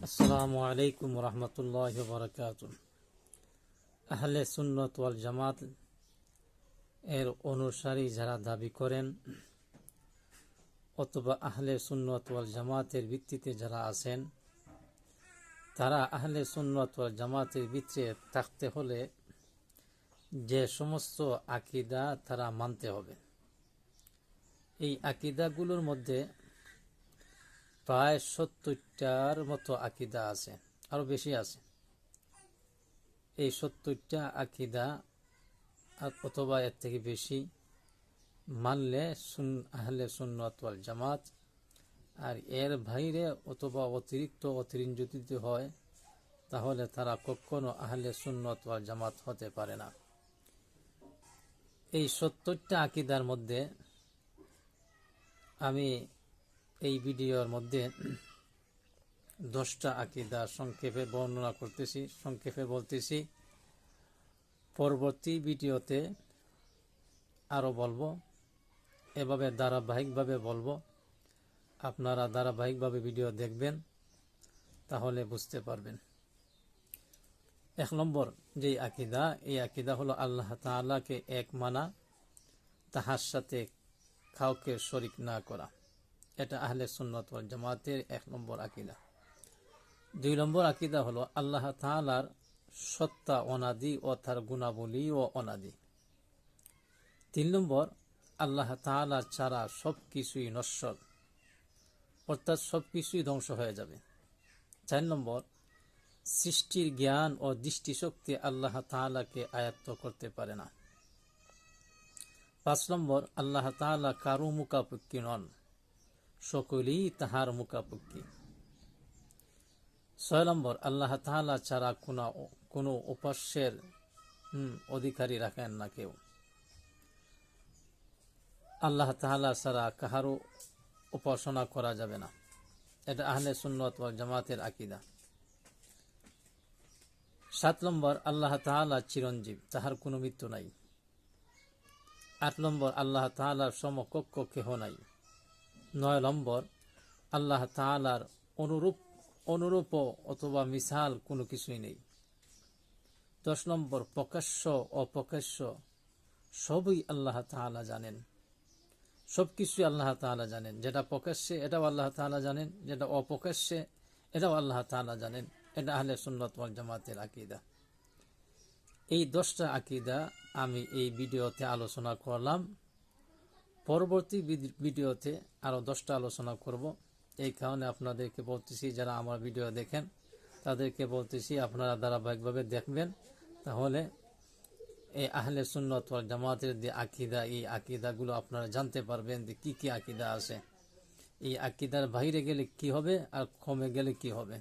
আসসালামু আলাইকুম রহমতুল্লাহি ওয়া বারাকাতুহু। আহলে সুন্নাত ওয়াল জামাত এর অনুসারী যারা দাবি করেন অথবা আহলে সুন্নাত ওয়াল জামাতের ভিত্তিতে যারা আছেন, তারা আহলে সুন্নাত ওয়াল জামাতের ভিতরে থাকতে হলে যে সমস্ত আকীদা তারা মানতে হবে, এই আকীদাগুলোর মধ্যে প্রায় 70টার মতো আকীদা আছে, আরো বেশি আছে। এই 70টা আকীদা অথবা এর থেকে বেশি মানলে আহলে সুন্নাত ওয়াল জামাত, আর এর বাইরে অথবা অতিরিক্ত যদি হয় তাহলে তারা কখনো আহলে সুন্নাত ওয়াল জামাত হতে পারে না। এই 70টা আকীদার মধ্যে আমি এই ভিডিওর মধ্যে 10টা আকীদা সংক্ষেপে বর্ণনা করতেছি, সংক্ষেপে বলতেছি। পরবর্তী ভিডিওতে আরো বলবো, এভাবে ধারাবাহিকভাবে বলবো। আপনারা ধারাবাহিকভাবে ভিডিও দেখবেন, তাহলে বুঝতে পারবেন। 1 নম্বর যে আকীদা, এই আকীদা হলো আল্লাহ তাআলাকে এক মানা, তাহার সাথে কাউকে শরীক না করা। এটা আহলে সুন্নাত ওয়াল জামাতের 1 নম্বর আকীদা। 2 নম্বর আকীদা হলো আল্লাহ তাআলার সত্তা অনাদি ও তার গুণাবলী ও অনাদি। 3 নম্বর আল্লাহ তাআলা ছাড়া সবকিছুই নশ্বর, অর্থাৎ সবকিছুই ধ্বংস হয়ে যাবে। 4 নম্বর সৃষ্টির জ্ঞান ও দৃষ্টিশক্তি আল্লাহ তাআলাকে আয়ত্ত করতে পারে না। 5 নম্বর আল্লাহ তাআলা কারো মুখাপেক্ষী নন, সকলেই তাহার মুখাপেক্ষী। 6 নম্বর আল্লাহ তাআলা ছাড়া কোনো উপাস্যের অধিকারী রাখেন না কেউ। আল্লাহ তাআলা ছাড়া কাহারও উপাসনা করা যাবে না। এটা আহলে সুন্নাত ওয়াল জামাতের আকীদা। 7 নম্বর আল্লাহ তাআলা চিরঞ্জীব, তাহার কোনো মৃত্যু নাই। 8 নম্বর আল্লাহ তাআলার সমকক্ষ কেহ নাই। 9 নম্বর আল্লাহ তাআলার অনুরূপ অথবা মিসাল কোনো কিছুই নেই। 10 নম্বর প্রকাশ্য অপ্রকাশ্য সবই আল্লাহ তাআলা জানেন, সবকিছুই আল্লাহ তাআলা জানেন। যেটা প্রকাশ্যে এটাও আল্লাহ তাআলা জানেন, যেটা অপ্রকাশ্যে এটাও আল্লাহ তাআলা জানেন। এটা আহলে সুন্নাত ওয়াল জামাতের আকীদা। এই 10টা আকীদা আমি এই ভিডিওতে আলোচনা করলাম। পরবর্তী ভিডিওতে আরো 10টা আলোচনা করব। এই কারণে আপনাদেরকে বলতেছি, যারা আমার ভিডিও দেখেন তাদেরকে বলতেছি আপনারা ধারাবাহিকভাবে দেখবেন, তাহলে এই আহলে সুন্নাত ওয়াল জামাতের যে আকীদা, এই আকীদাগুলো আপনারা জানতে পারবেন যে কি কি আকীদা আছে, এই আকীদার বাইরে গেলে কি হবে আর কমে গেলে কি হবে।